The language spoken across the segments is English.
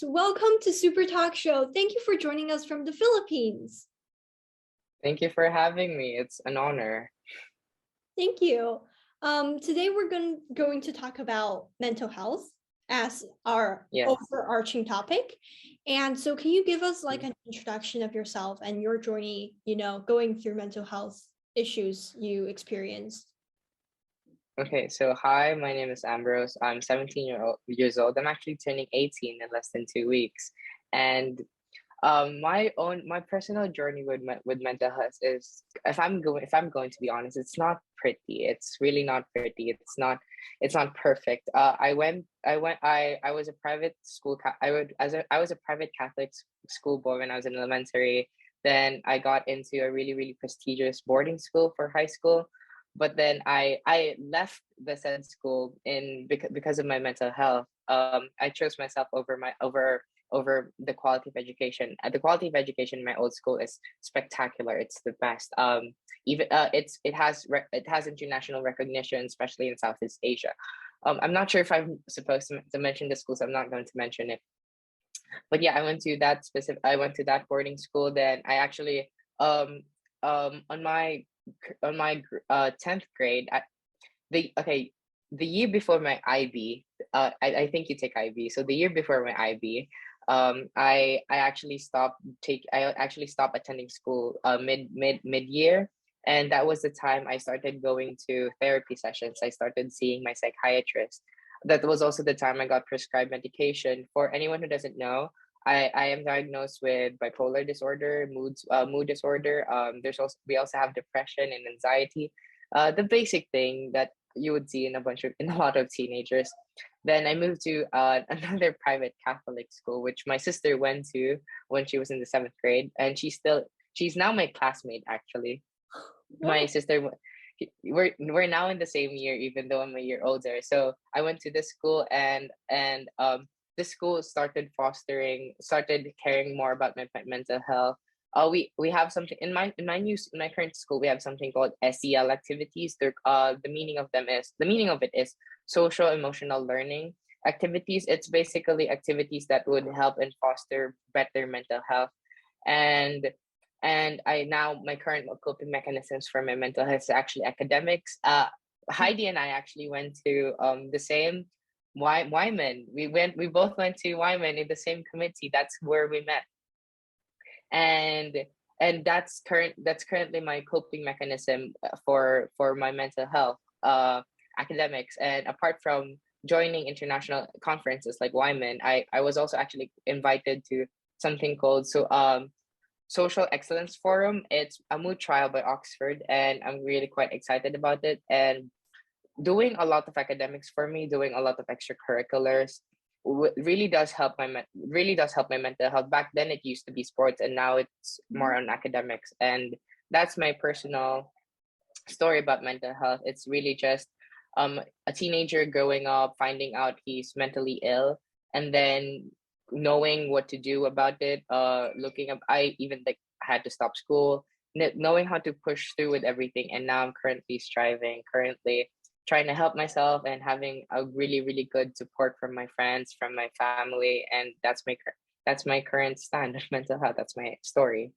welcome to Super Talk Show. Thank you for joining us from the Philippines. Thank you for having me. It's an honor. Thank you. Today we're going to talk about mental health as our overarching topic. And so can you give us like an introduction of yourself and your journey, going through mental health issues you experienced? Okay, so hi, my name is Ambroise. I'm 17 years old. I'm actually turning 18 in less than 2 weeks. And my personal journey with mental health is, if I'm going to be honest, it's not pretty. It's really not pretty. It's not perfect. I was a private school. I was a private Catholic school boy when I was in elementary. Then I got into a really, really prestigious boarding school for high school. But then I left the said school because of my mental health. I chose myself over the quality of education. The quality of education in my old school is spectacular. It's the best. It has international recognition, especially in Southeast Asia. I'm not sure if I'm supposed to mention the school, so I'm not going to mention it. But yeah, I went to that boarding school. Then I actually on my 10th grade, the year before my IB, I think you take IB. So the year before my IB, I actually stopped attending school mid year, and that was the time I started going to therapy sessions. I started seeing my psychiatrist. That was also the time I got prescribed medication. For anyone who doesn't know, I am diagnosed with bipolar disorder, mood disorder. We also have depression and anxiety, the basic thing that you would see in a lot of teenagers. Then I moved to another private Catholic school, which my sister went to when she was in the 7th grade, and she's now my classmate actually. My sister, we're now in the same year, even though I'm a year older. So I went to this school, and this school started caring more about my mental health. We have something in my current school. We have something called SEL activities. The meaning of it is social emotional learning activities. It's basically activities that would help and foster better mental health. And my current coping mechanisms for my mental health is actually academics. Heidi and I actually went to the same Wyman. We both went to Wyman in the same committee. That's where we met. And that's currently my coping mechanism for my mental health, academics. And apart from joining international conferences like Wyman, I was also actually invited to something called Social Excellence Forum. It's a mood trial by Oxford, and I'm really quite excited about it. And doing a lot of academics for me, doing a lot of extracurriculars, really does help my mental health. Back then, it used to be sports, and now it's more on academics. And that's my personal story about mental health. It's really just a teenager growing up, finding out he's mentally ill, and then knowing what to do about it. I even had to stop school, knowing how to push through with everything. And now I'm currently trying to help myself and having a really, really good support from my friends, from my family. And that's my current stand of mental health. That's my story.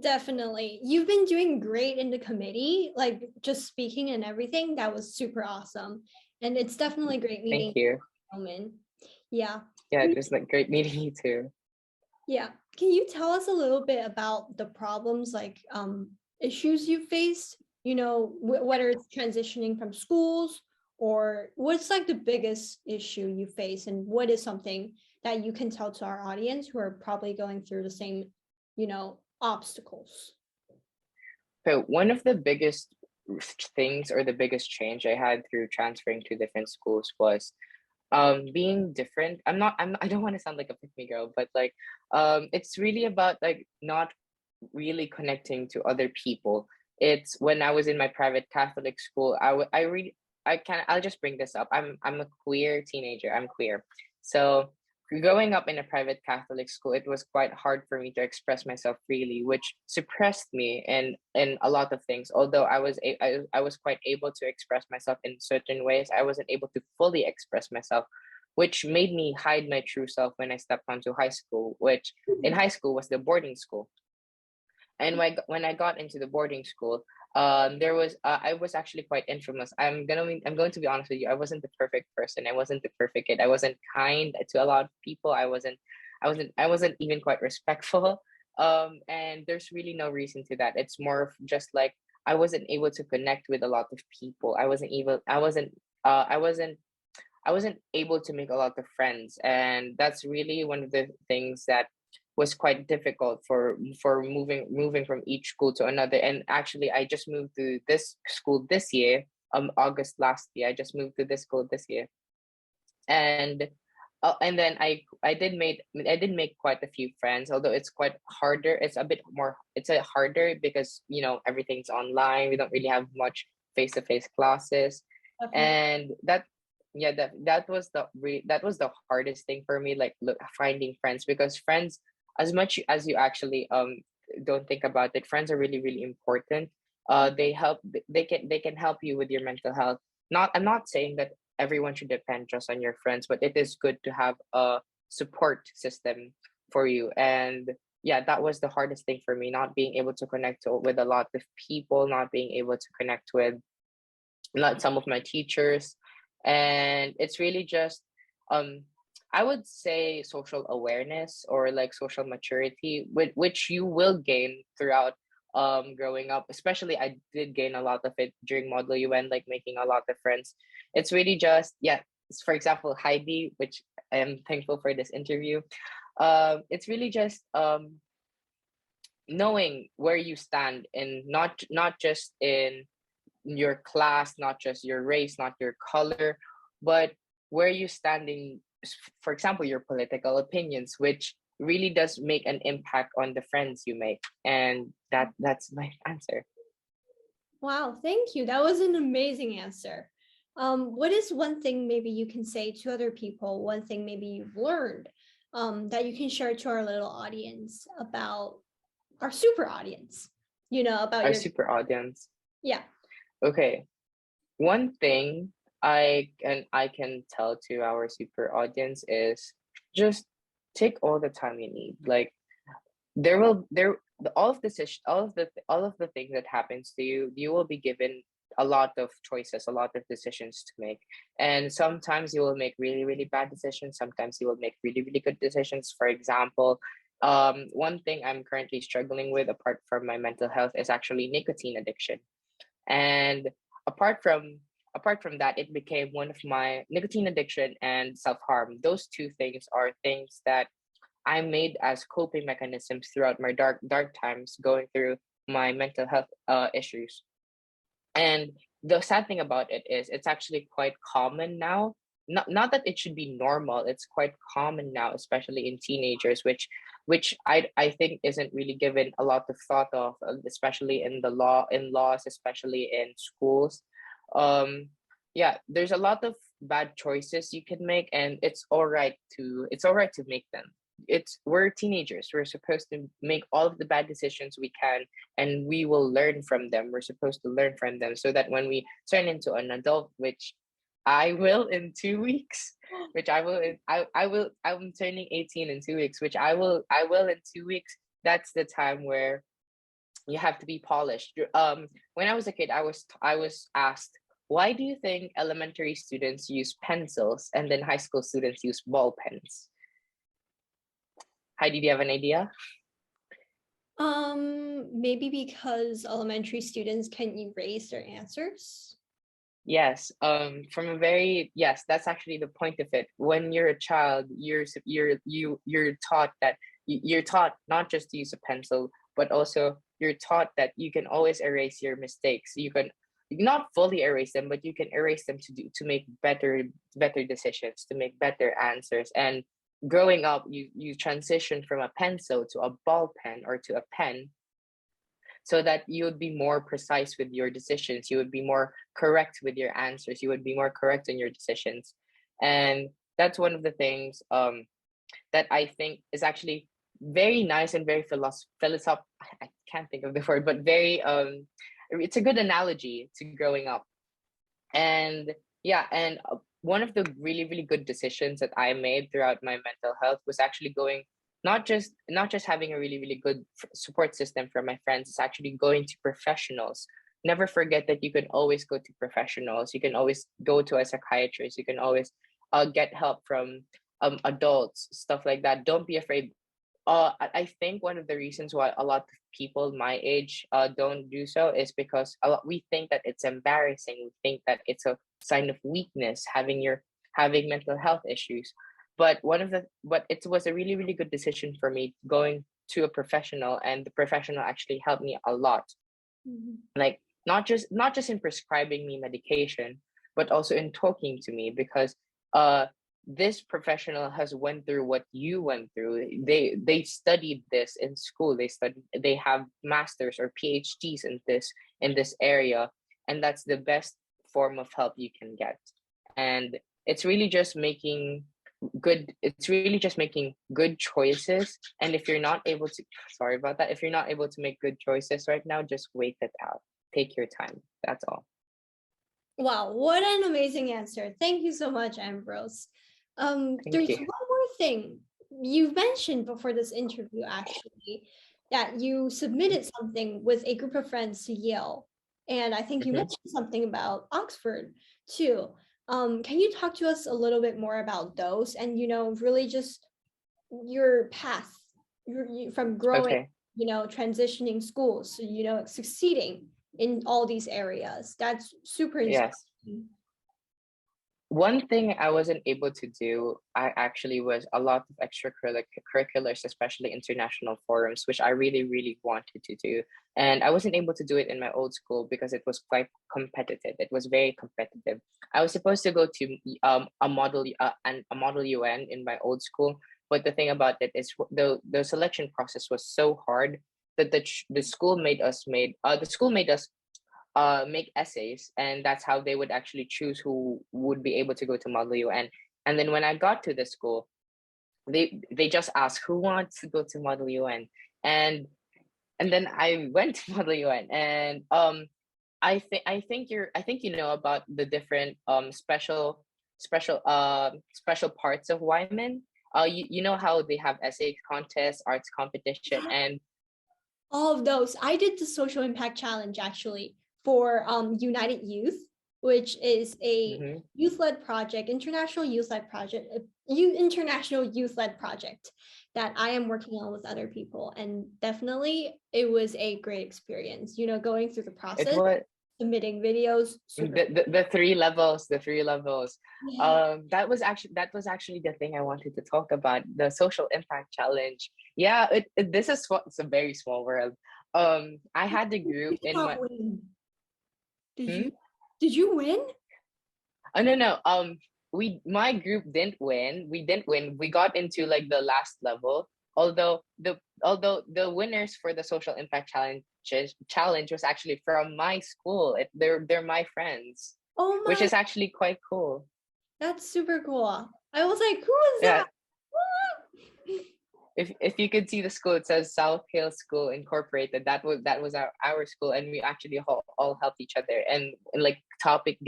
Definitely. You've been doing great in the committee, like just speaking and everything. That was super awesome. And it's definitely great meeting you. Roman. Yeah. Yeah, it was great meeting you too. Yeah. Can you tell us a little bit about the problems, like issues you faced, whether it's transitioning from schools, or what's like the biggest issue you face, and what is something that you can tell to our audience who are probably going through the same, obstacles? So one of the biggest things, or the biggest change I had through transferring to different schools, was being different. I don't want to sound like a pick me girl, but it's really about not really connecting to other people. It's when I was in my private Catholic school, I'll just bring this up. I'm a queer teenager. I'm queer. So growing up in a private Catholic school, it was quite hard for me to express myself freely, which suppressed me in a lot of things. Although I was quite able to express myself in certain ways, I wasn't able to fully express myself which made me hide my true self when I stepped onto high school, which in high school was the boarding school. And when I got into the boarding school, there was I was actually quite infamous. I'm going to be honest with you. I wasn't the perfect person. I wasn't the perfect kid. I wasn't kind to a lot of people. I wasn't even quite respectful. And there's really no reason to that. It's more of just like I wasn't able to connect with a lot of people. I wasn't able to make a lot of friends, and that's really one of the things that was quite difficult for moving from each school to another. And actually, I just moved to this school this year, August last year. I just moved to this school this year, and and then I did make quite a few friends, although it's quite harder. It's a bit more. It's a harder because everything's online. We don't really have much face-to-face classes, Definitely. and that was the hardest thing for me, like finding friends, because friends, as much as you actually don't think about it, friends are really really important. They can help you with your mental health. I'm not saying that everyone should depend just on your friends, but it is good to have a support system for you. And yeah, that was the hardest thing for me, not being able to connect with a lot of people, not being able to connect with not some of my teachers. And it's really just um I would say social awareness, or like social maturity, which you will gain throughout growing up. Especially I did gain a lot of it during model UN, like making a lot of friends. It's really just, yeah, for example, Heidi, which I am thankful for this interview. It's really just knowing where you stand, and not just in your class, not just your race, not your color, but where you stand in, for example, your political opinions, which really does make an impact on the friends you make. And that's my answer. Wow, thank you. That was an amazing answer. What is one thing maybe you can say to other people, one thing maybe you've learned that you can share to our little audience about our super audience, about Our your, super audience. yeah. Okay, one thing I can tell to our super audience is just take all the time you need. Like, there will there all of the all of the things that happens to you, you will be given a lot of choices, a lot of decisions to make. And sometimes you will make really really bad decisions, sometimes you will make really really good decisions. For example, one thing I'm currently struggling with, apart from my mental health, is actually nicotine addiction. And apart from that, it became one of my nicotine addiction and self-harm. Those two things are things that I made as coping mechanisms throughout my dark times, going through my mental health issues. And the sad thing about it is it's actually quite common now. Not that it should be normal, it's quite common now, especially in teenagers, which I think isn't really given a lot of thought of, especially in laws, especially in schools. Um, yeah, there's a lot of bad choices you can make, and it's all right to make them. We're teenagers. We're supposed to make all of the bad decisions we can, and we will learn from them. We're supposed to learn from them so that when we turn into an adult, which I will in 2 weeks, which I'm turning 18 in 2 weeks, which I will in 2 weeks. That's the time where you have to be polished. When I was a kid, I was asked, why do you think elementary students use pencils and then high school students use ball pens? Heidi, do you have an idea? Maybe because elementary students can erase their answers. Yes, yes, that's actually the point of it. When you're a child, you're taught not just to use a pencil, but also you're taught that you can always erase your mistakes. You can not fully erase them, but you can erase them to make better decisions, to make better answers. And growing up, you transition from a pencil to a ball pen or to a pen, so that you would be more precise with your decisions, you would be more correct with your answers, you would be more correct in your decisions. And that's one of the things that I think is actually very nice and very philosoph I can't think of the word, but very it's a good analogy to growing up. And yeah, and one of the really, really good decisions that I made throughout my mental health was actually going, not just having a really, really good support system for my friends. It's actually going to professionals. Never forget that you can always go to professionals. You can always go to a psychiatrist. You can always get help from adults, stuff like that. Don't be afraid. I think one of the reasons why a lot of people my age don't do so is because we think that it's embarrassing. We think that it's a sign of weakness having mental health issues. But it was a really, really good decision for me going to a professional, and the professional actually helped me a lot. Mhm. Like, not just in prescribing me medication, but also in talking to me, because uh this professional has went through what you went through. They studied this in school. They have masters or PhDs in this area, and that's the best form of help you can get. And it's really just making good choices. And if you're not able to, sorry about that, if you're not able to make good choices right now, just wait it out. Take your time. That's all. Wow, what an amazing answer. Thank you so much, Ambrose. Thank There's you. one more thing you mentioned before this interview, actually, that you submitted something with a group of friends to Yale. And I think you Mhm. mentioned something about Oxford too. Can you talk to us a little bit more about those and, really just your path from growing, Okay. transitioning schools, so, succeeding in all these areas? That's super Yes. inspiring. One thing I wasn't able to do, I actually was a lot of extracurriculars, especially international forums, which I really, really wanted to do. And I wasn't able to do it in my old school because it was quite competitive. It was very competitive. I was supposed to go to a model UN in my old school, but the thing about it is the selection process was so hard that the school made us make essays, and that's how they would actually choose who would be able to go to Model UN. And then when I got to the school, they just asked who wants to go to Model UN, and then I went to Model UN. And I think you know about the different special parts of Wyman. You know how they have essay contests, arts competition, and All of those. I did the social impact challenge actually for United Youth, which is a mhm. youth-led project, international youth-led project that I am working on with other people. And definitely it was a great experience, going through the It process, was submitting videos, super. the three levels. Yeah. That was actually the thing I wanted to talk about, the social impact challenge. Yeah, this is it's a very small world. I had the You group did in not my win. Did hmm? you did you win? Oh, no, my group didn't win. We didn't win. We got into like the last level. Although the winners for the social impact challenge was actually from my school. They're my friends, Oh which my, is actually quite cool. that's super cool. I was like, who is Yeah, that? if you could see the school, it says South Hill School Incorporated. That was our school, and we actually all helped each other and like topics.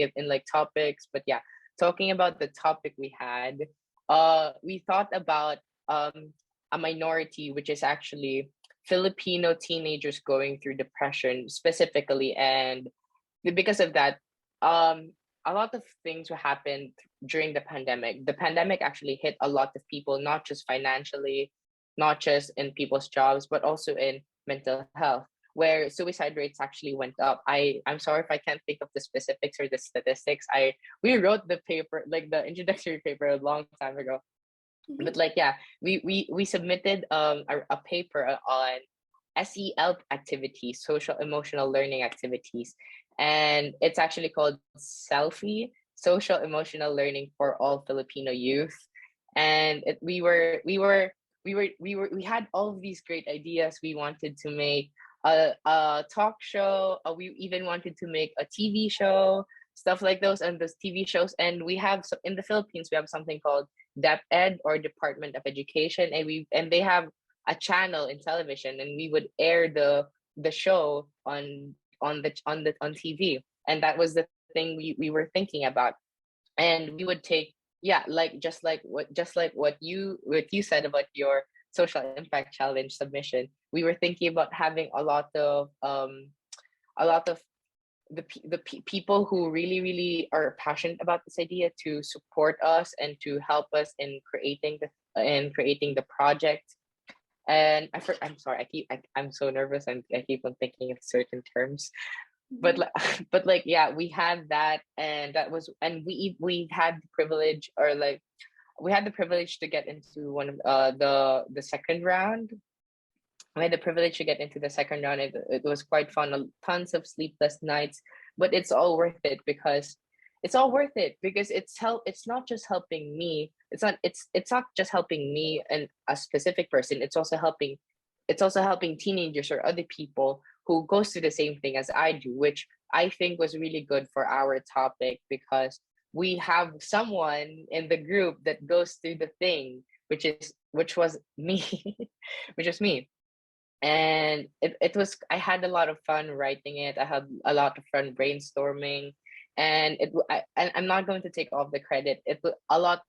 But yeah, talking about the topic we had, we thought about a minority, which is actually Filipino teenagers going through depression specifically. And because of that, a lot of things happened during the pandemic. The pandemic actually hit a lot of people, not just financially, not just in people's jobs, but also in mental health, where suicide rates actually went up. I'm sorry if I can't think of the specifics or the statistics. We wrote the paper, like the introductory paper, a long time ago. But Mhm. like, yeah, we submitted a paper on SEL activities, social emotional learning activities, and it's actually called Selfie, Social Emotional Learning for All Filipino Youth. And we had all of these great ideas. We wanted to make a talk show. We even wanted to make a TV show, stuff like those, and those TV shows. And we have in the Philippines, we have something called DepEd, or Department of Education, and they have a channel in television, and we would air the show on TV. And that was the thing we were thinking about. and we would take, yeah, like just like what you said about your social impact challenge submission. We were thinking about having a lot of people who really are passionate about this idea to support us and to help us in creating the project. And I'm sorry, I'm so nervous, I keep on thinking of certain terms, but Mhm. like, but like, yeah, we had that, and that was, and we had the privilege, or like, we had the privilege to get into one of the second round. We had the privilege to get into the second round. It was quite fun, tons of sleepless nights, but it's all worth it, because it's not just helping me. It's not just helping me and a specific person. It's also helping teenagers or other people who goes through the same thing as I do, which I think was really good for our topic, because we have someone in the group that goes through the thing, which was me, which was me. And it was, I had a lot of fun writing it. I had a lot of fun brainstorming, and I'm not going to take all the credit. A lot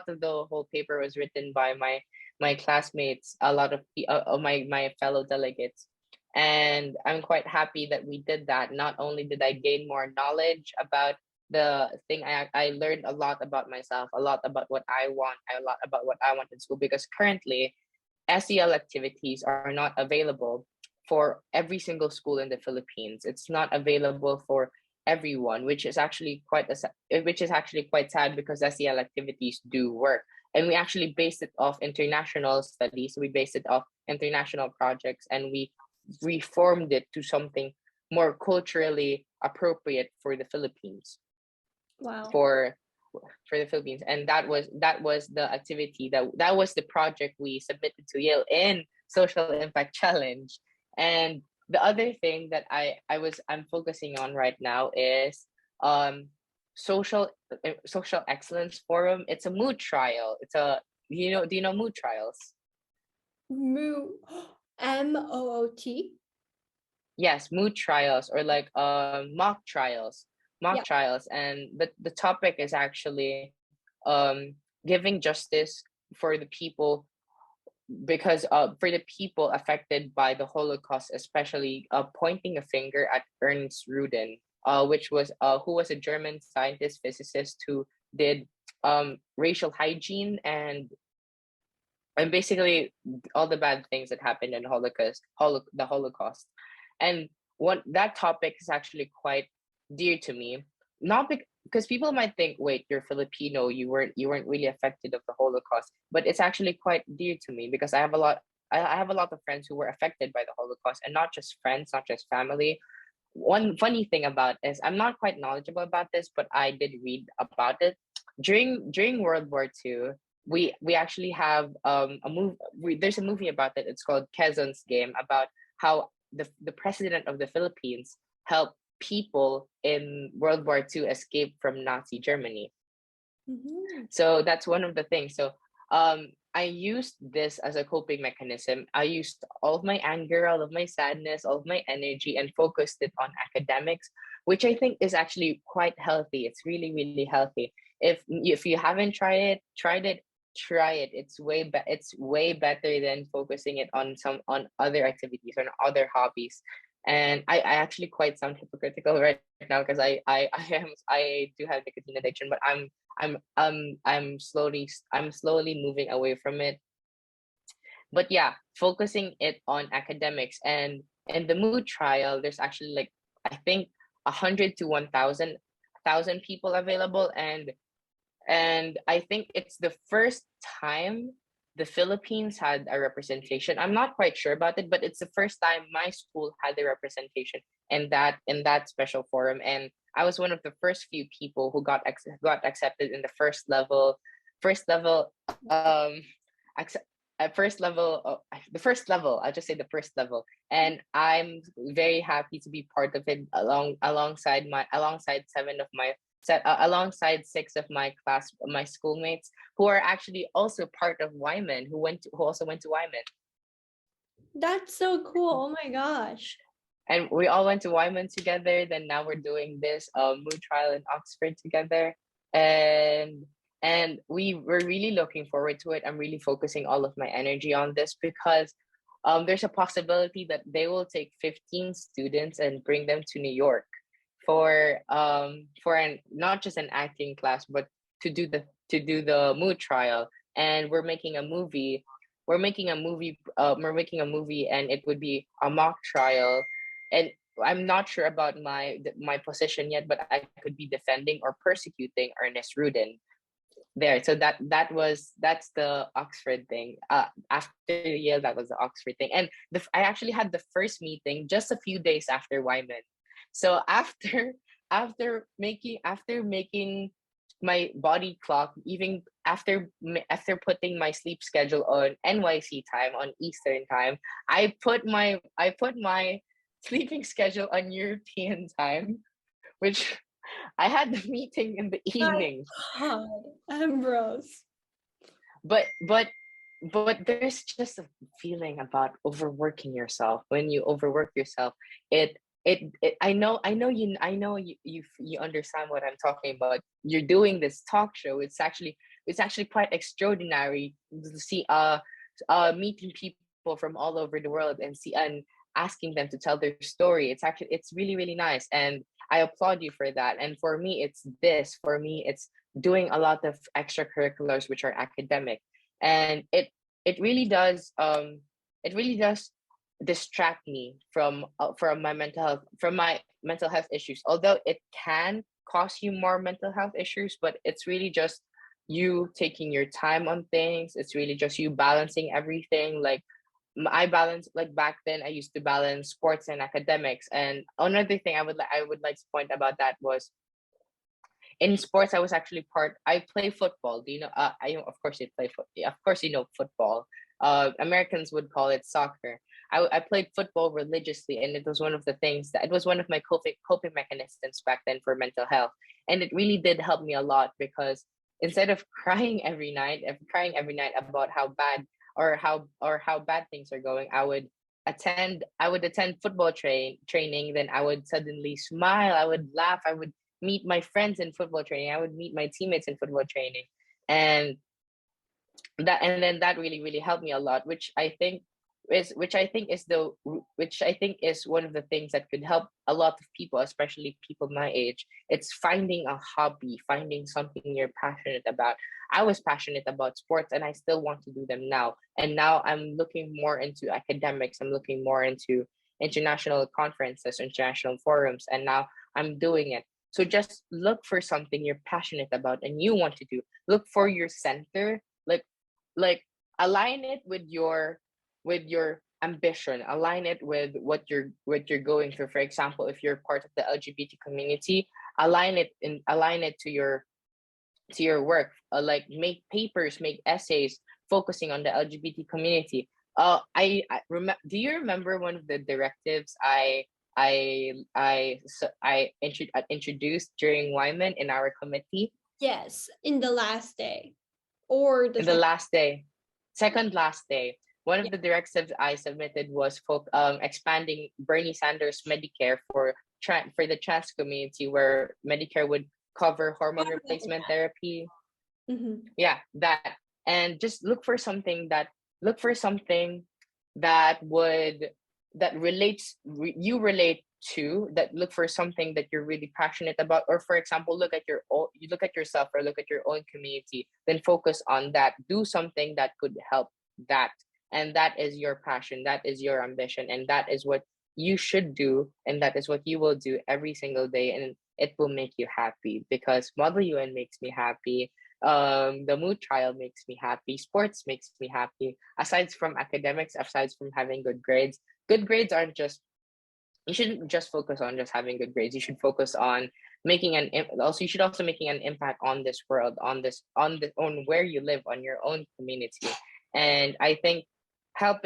of the whole paper was written by my classmates, a lot of my fellow delegates, and I'm quite happy that we did that. Not only did I gain more knowledge about the thing, I learned a lot about myself, a lot about what I want, a lot about what I want in school, because currently SEL activities are not available for every single school in the Philippines. It's not available for everyone, which is actually quite sad, because SEL activities do work. And we actually based it off international studies. We based it off international projects, and we reformed it to something more culturally appropriate for the Philippines, Wow. for the Philippines. And that was the activity, that was the project we submitted to Yale in Social Impact Challenge. And the other thing that I'm focusing on right now is social social excellence forum. It's a mood trial. It's a do you know mood trials? Moo. MOOT. Yes, mood trials, or like mock Yeah. trials. And the topic is actually giving justice for the people, because for the people affected by the Holocaust, especially pointing a finger at Ernst Rudin, which was who was a German scientist physicist who did racial hygiene, and basically all the bad things that happened in the Holocaust. And what that topic is actually quite dear to me, not because people might think, wait, you're Filipino, you weren't really affected of the Holocaust, but it's actually quite dear to me, because I have a lot of friends who were affected by the Holocaust, and not just friends, not just family. One funny thing about is, I'm not quite knowledgeable about this, but I did read about it. During World War II, we actually have there's a movie about it. It's called Quezon's Game, about how the president of the Philippines helped people in World War II escape from Nazi Germany. Mhm. So that's one of the things. So I used this as a coping mechanism. I used all of my anger, all of my sadness, all of my energy, and focused it on academics, which I think is actually quite healthy. It's really healthy. If you haven't tried it, try it. It's way better than focusing it on on other activities, on other hobbies. And I actually quite sound hypocritical right now, because I do have nicotine addiction, but I'm slowly moving away from it. But yeah, focusing it on academics. And in the mood trial, there's actually, like, I think 100 to 1,000 people available. And I think it's the first time the Philippines had a representation. I'm not quite sure about it, but it's the first time my school had a representation in that special forum. And I was one of the first few people who got accepted in the first level um accept at first level the first level. I'll just say the first level. And I'm very happy to be part of it, alongside alongside six of my schoolmates, who are actually also part of Wyman, who also went to Wyman. That's so cool. Oh my gosh. And we all went to Wyman together. Then now we're doing this mood trial in Oxford together. and we were really looking forward to it. I'm really focusing all of my energy on this because there's a possibility that they will take 15 students and bring them to New York for an not just an acting class, but to do the mood trial. And we're making a movie. We're making a movie, and it would be a mock trial. And I'm not sure about my position yet, but I could be defending or persecuting Ernest Rudin there. So that's the Oxford thing. After Yale, that was the Oxford thing, and I actually had the first meeting just a few days after Wyman. So after after making my body clock, even after putting my sleep schedule on NYC time, on Eastern time, I put my sleeping schedule on European time, which I had the meeting in the My evening. God, Ambrose. But there's just a feeling about overworking yourself. When you overwork yourself, I know you understand what I'm talking about. You're doing this talk show. It's actually quite extraordinary to see meeting people from all over the world and asking them to tell their story. It's really, really nice, and I applaud you for that. And for me, it's doing a lot of extracurriculars which are academic, and it really does distract me from my mental health issues, although it can cause you more mental health issues. But it's really just you taking your time on things. It's really just you balancing everything. Like I balance, like back then I used to balance sports and academics. And another thing I would like to point about that was, in sports I was actually I play football. Do you know, I of course you play foot of course you know football. Americans would call it soccer. I played football religiously, and it was one of the things that it was one of my coping mechanisms back then for mental health. And it really did help me a lot, because instead of crying every night about how bad or how bad things are going, I would attend football training. Then I would suddenly smile, I would laugh, I would meet my friends in football training, I would meet my teammates in football training. And then that really, really helped me a lot, which I think is one of the things that could help a lot of people, especially people my age. It's finding a hobby, finding something you're passionate about. I was passionate about sports, and I still want to do them now. And now I'm looking more into academics. I'm looking more into international conferences, international forums, and now I'm doing it. So just look for something you're passionate about and you want to do. Look for your center, like like align it with your ambition, align it with what you're going through. For example, if you're part of the LGBT community, align it to your work. Like make papers, make essays focusing on the LGBT community. I remember, do you remember one of the directives I introduced during Wyman in our committee? Yes, in the last day or the In the second. last day, second last day, one of Yeah. the directives I submitted was expanding Bernie Sanders Medicare for the trans community, where Medicare would cover hormone replacement therapy. Mhm. Yeah, that. And just look for something that would that relates you relate to, that look for something that you're really passionate about. Or for example, you look at yourself or look at your own community, then focus on that. Do something that could help that. And that is your passion, that is your ambition, and that is what you should do, and that is what you will do every single day, and it will make you happy. Because Model UN makes me happy, the mood trial makes me happy, sports makes me happy. Aside from academics, aside from having good grades aren't just, you shouldn't just focus on just having good grades. You should focus on also, you should also making an impact on this world, on where you live, on your own community. And I think help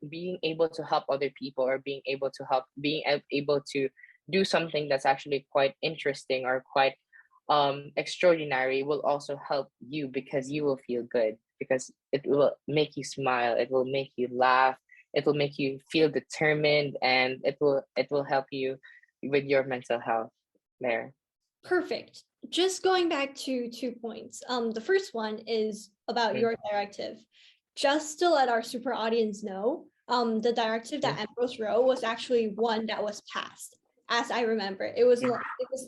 being able to help other people, or being able to do something that's actually quite interesting or quite extraordinary, will also help you, because you will feel good, because it will make you smile, it will make you laugh, it will make you feel determined, and it will help you with your mental health there. Perfect. just going back to 2 points. The first one is about Mm, your directive. Just to let our super audience know, the directive that mm, Ambrose wrote was actually one that was passed, as I remember. It was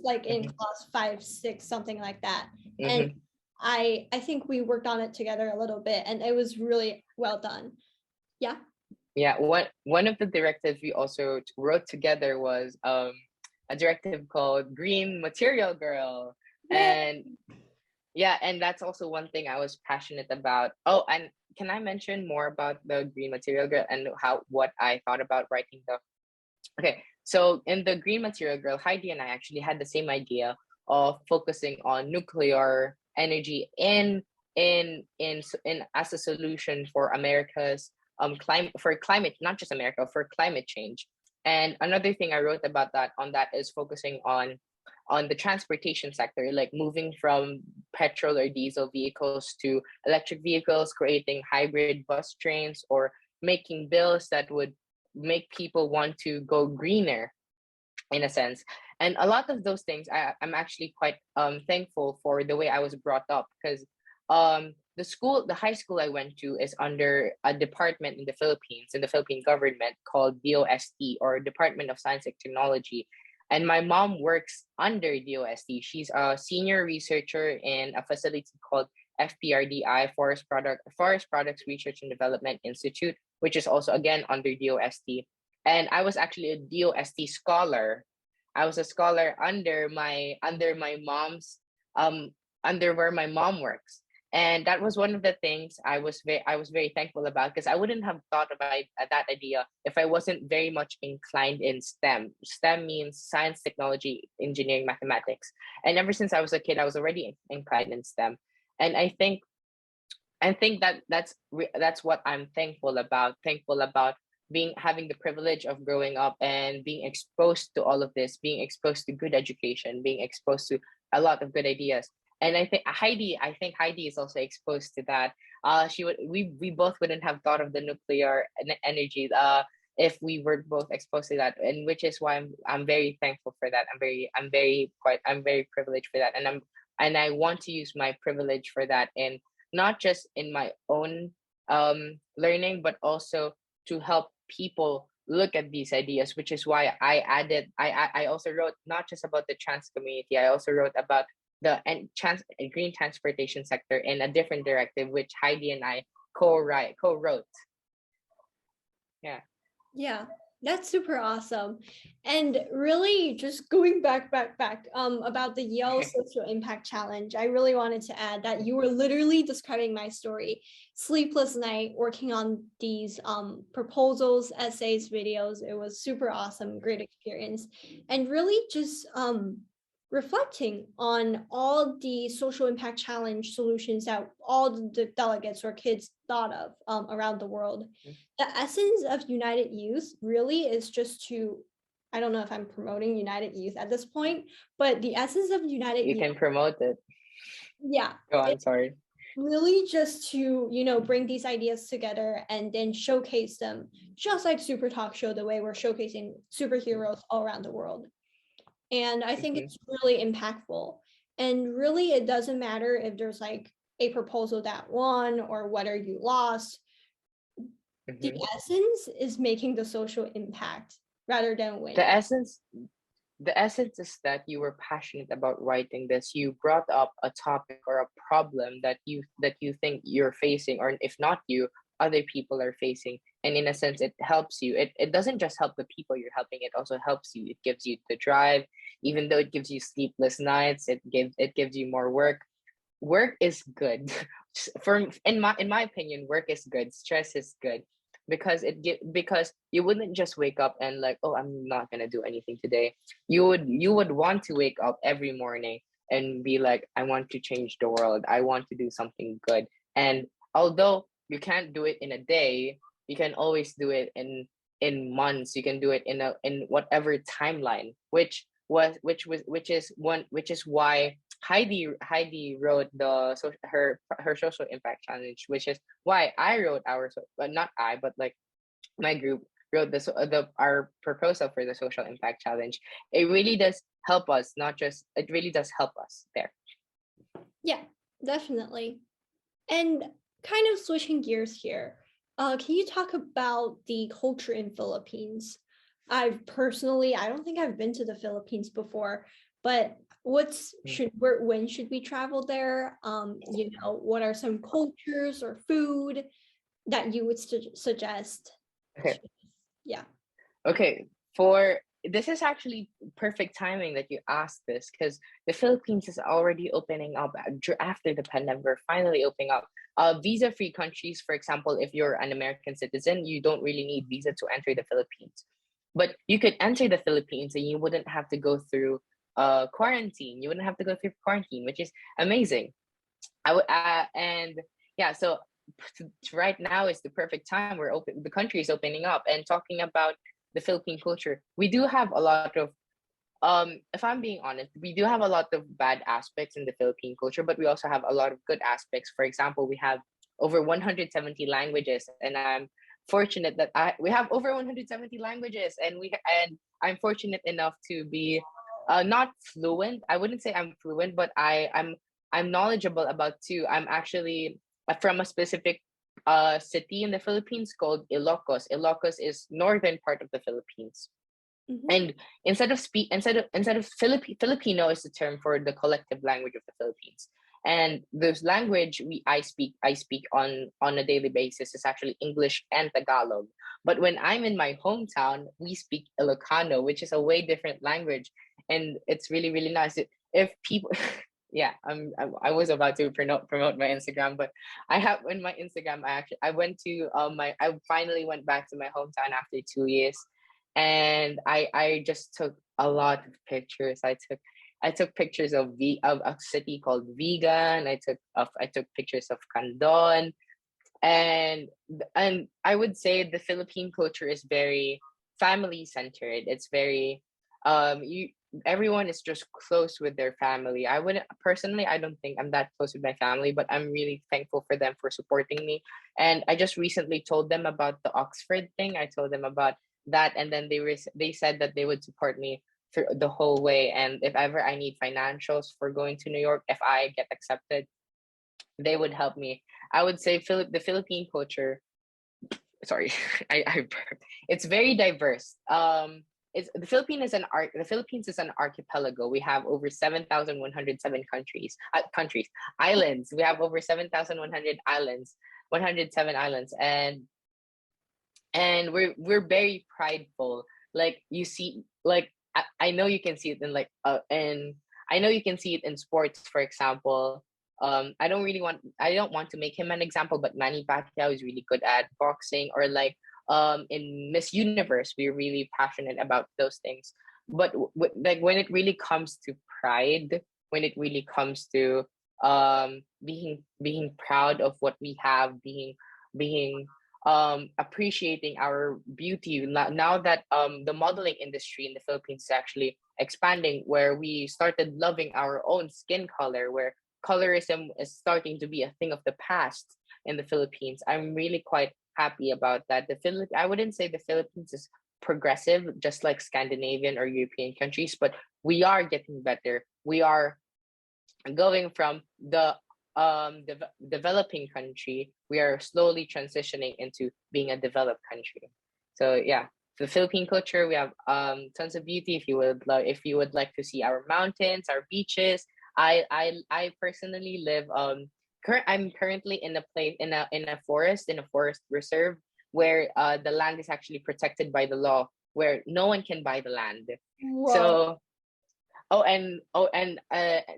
like in mm, class 5, 6, something like that. And mm. I think we worked on it together a little bit, and it was really well done. Yeah. Yeah, one of the directives we also wrote together was a directive called Green Material Girl. Yeah. And yeah, and that's also one thing I was passionate about. Oh, and can I mention more about the Green Material Girl and how what I thought about writing the Okay, so in the Green Material Girl, Heidi and I actually had the same idea of focusing on nuclear energy in as a solution for America's climate, not just America, for climate change. And another thing I wrote about that on that is focusing on the transportation sector, like moving from petrol or diesel vehicles to electric vehicles, creating hybrid bus trains, or making bills that would make people want to go greener in a sense. And a lot of those things I'm actually quite thankful for the way I was brought up, because the high school I went to is under a department in the Philippines, in the Philippine government, called DOST, or Department of Science and Technology. And my mom works under DOST. She's a senior researcher in a facility called FPRDI, Forest Products Research and Development Institute, which is also again under DOST. And I was actually a DOST scholar. I was a scholar under my mom's um under where my mom works. And that was one of the things I was very thankful about, because I wouldn't have thought about that idea if I wasn't very much inclined in STEM. STEM means science, technology, engineering, mathematics. And ever since I was a kid, I was already inclined in STEM. And I think that's what I'm thankful about. Thankful about being having the privilege of growing up and being exposed to all of this, being exposed to good education, being exposed to a lot of good ideas. And I think Heidi is also exposed to that. She would we both wouldn't have thought of the nuclear energy if we were both exposed to that, and which is why I'm very thankful for that. I'm very privileged for that, and I want to use my privilege for that, and not just in my own learning, but also to help people look at these ideas, which is why I also wrote not just about the trans community. I also wrote about the green transportation sector in a different directive, which Heidi and I co-wrote. Yeah. Yeah, that's super awesome. And really just going back about the Yale Social Impact Challenge, I really wanted to add that you were literally describing my story. Sleepless night working on these proposals, essays, videos. It was super awesome, great experience. And really just reflecting on all the social impact challenge solutions that all the delegates or kids thought of around the world. The essence of United Youth really is just to, I don't know if I'm promoting United Youth at this point, but the essence of United You Youth, can promote it. yeah, Go on, it's sorry. really just to, bring these ideas together and then showcase them, just like Super Talk Show, the way we're showcasing superheroes all around the world. And I think Mm-hmm, it's really impactful. And really, it doesn't matter if there's like a proposal that won or whether you lost. The mm-hmm. essence is making the social impact rather than The winning. essence the essence is that you were passionate about writing this. You brought up a topic or a problem that you think you're facing, or if not you, other people are facing. And in a sense, it helps you. It doesn't just help the people you're helping, it also helps you. It gives you the drive. Even though it gives you sleepless nights, it gives you more work. Work is good. In my opinion, work is good. Stress is good, because you wouldn't just wake up and like, oh, I'm not gonna do anything today. You would want to wake up every morning and be like, I want to change the world. I want to do something good. And although you can't do it in a day, you can always do it in months. You can do it in whatever timeline, which is why Heidi wrote her social impact challenge, which is why I wrote but not I, but like my group wrote our proposal for the social impact challenge, it really does help us. Not just it really does help us there. Yeah, definitely. And kind of switching gears here, can you talk about the culture in Philippines? I don't think I've been to the Philippines before, but when should we travel there? What are some cultures or food that you would suggest? Okay. Yeah. Okay, for this is actually perfect timing that you asked this, because the Philippines is already opening up after the pandemic. We're finally opening up. Visa-free countries, for example, if you're an American citizen, you don't really need visa to enter the Philippines. But you could enter the Philippines and you wouldn't have to go through quarantine. You wouldn't have to go through quarantine, which is amazing. And yeah, so right now is the perfect time. The country is opening up, and talking about the Philippine culture, we do have a lot of if I'm being honest, we do have a lot of bad aspects in the Philippine culture, but we also have a lot of good aspects. For example, we have over 170 languages, and I'm fortunate that we have over 170 languages, and I'm fortunate enough to be not fluent. I wouldn't say I'm fluent, but I'm knowledgeable about two. I'm actually from a specific city in the Philippines called Ilocos. Ilocos is northern part of the Philippines. Mhm. And instead of Filipino is the term for the collective language of the Philippines. And this language I speak on a daily basis is actually English and Tagalog. But when I'm in my hometown, we speak Ilocano, which is a way different language, and it's really really nice. If people, yeah, I was about to promote my Instagram, but I have in my Instagram I went to I finally went back to my hometown after 2 years, and I just took a lot of pictures. I took pictures of a city called Vigan. I took pictures of Candon, and I would say the Philippine culture is very family centered. It's very you everyone is just close with their family. I wouldn't personally, I don't think I'm that close with my family, but I'm really thankful for them for supporting me. And I just recently told them about the Oxford thing. I told them about that, and then they said that they would support me through the whole way. And if ever I need financials for going to New York, if I get accepted, they would help me. I would say the Philippine culture, sorry, I burped. It's very diverse. The Philippines is an archipelago. We have over 7,107 countries, islands. We have over 7,100 islands, 107 islands, and we're very prideful. Like you see, like I know you can see it in and I know you can see it in sports, for example. I don't want to make him an example, but Manny Pacquiao is really good at boxing, or like in Miss Universe, we're really passionate about those things. But like when it really comes to pride, when it really comes to being proud of what we have, being appreciating our beauty, now that the modeling industry in the Philippines is actually expanding, where we started loving our own skin color, where colorism is starting to be a thing of the past in the Philippines. I'm really quite happy about that. I wouldn't say the Philippines is progressive, just like Scandinavian or European countries, but we are getting better. We are going from the developing country. We are slowly transitioning into being a developed country. So yeah, the Philippine culture, we have tons of beauty. If you would like to see our mountains, our beaches, I personally live I'm currently in a place in a forest reserve, where the land is actually protected by the law, where no one can buy the land. Whoa. So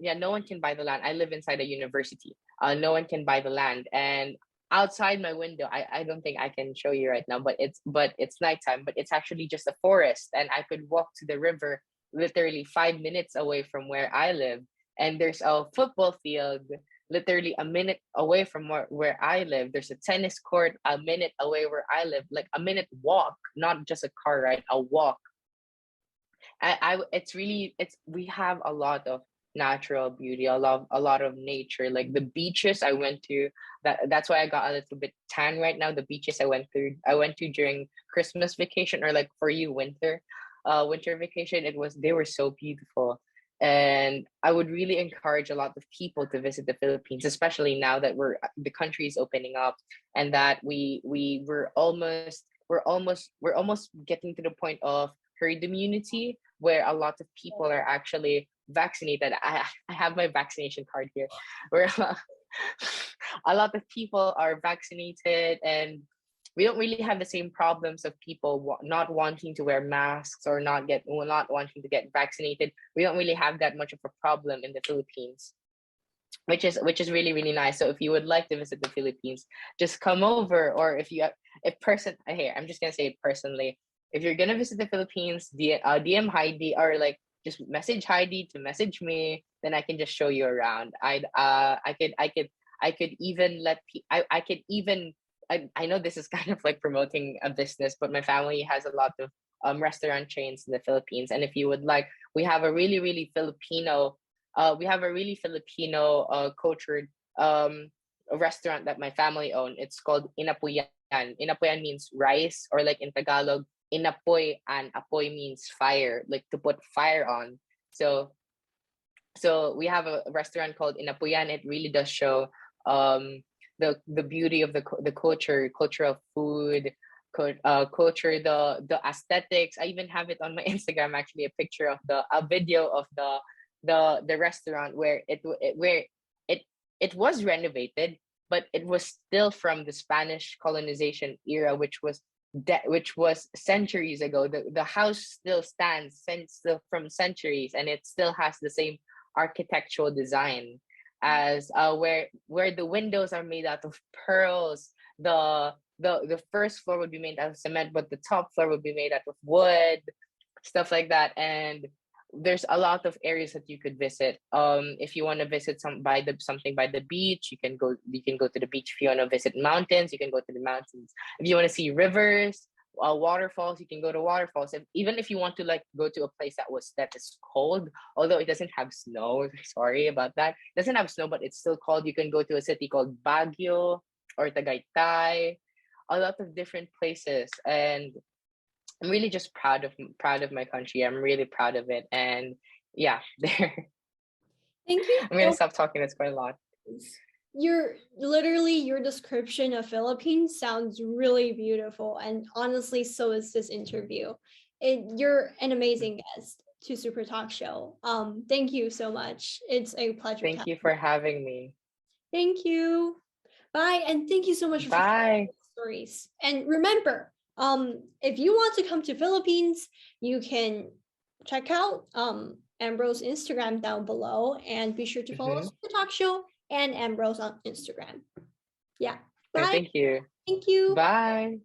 yeah, no one can buy the land. I live inside a university. No one can buy the land, and outside my window, I don't think I can show you right now, but it's nighttime, but it's actually just a forest, and I could walk to the river literally 5 minutes away from where I live, and there's a football field literally a minute away from where I live. There's a tennis court a minute away where I live, like a minute walk, not just a car ride, a walk. It's we have a lot of natural beauty, a lot of nature. Like the beaches I went to, that's why I got a little bit tan right now. The beaches I went to during Christmas vacation, or like for you, winter vacation. They were so beautiful. And I would really encourage a lot of people to visit the Philippines, especially now that the country is opening up, and that we're almost getting to the point of herd immunity, where a lot of people are actually vaccinated. I have my vaccination card here, where a lot of people are vaccinated, and we don't really have the same problems of people not wanting to wear masks, or not wanting to get vaccinated. We don't really have that much of a problem in the Philippines, which is really really nice. So if you would like to visit the Philippines, just come over. Or if person here, I'm just gonna say it personally. If you're gonna visit the Philippines, DM Heidi, or like just message Heidi to message me. Then I can just show you around. I could even I could even I know this is kind of like promoting a business, but my family has a lot of restaurant chains in the Philippines. And if you would like, we have a really really Filipino cultured restaurant that my family own. It's called Inapuyan. Inapuyan means rice, or like in Tagalog, inapoy, and apoy means fire, like to put fire on. So we have a restaurant called Inapuyan. It really does show the beauty of the cultural food, culture, the aesthetics. I even have it on my Instagram, actually, a picture of a video of the restaurant, where it was renovated, but it was still from the Spanish colonization era, which was centuries ago. The house still stands still from centuries, and it still has the same architectural design, as where the windows are made out of pearls. The first floor would be made out of cement, but the top floor would be made out of wood, stuff like that. And there's a lot of areas that you could visit. If you want to visit something by the beach, you can go to the beach. If you want to visit mountains, you can go to the mountains. If you want to see rivers, waterfalls, you can go to waterfalls. Even if you want to like go to a place that is cold, although it doesn't have snow, sorry about that, it doesn't have snow, but it's still cold, you can go to a city called Baguio or Tagaytay, a lot of different places. And I'm really just proud of my country. I'm really proud of it. And yeah, there. Thank you I'm gonna so stop talking. It's quite a lot. your description of Philippines sounds really beautiful, and honestly, so is this interview. You're an amazing guest to Super Talk Show. Thank you so much. It's a pleasure. Thank you for having me. Thank you. Bye, and thank you so much for sharing Bye. stories. And remember, if you want to come to Philippines, you can check out Ambrose Instagram down below, and be sure to follow Super Talk Show and Ambrose on Instagram. Yeah. Bye. Thank you. Thank you. Bye.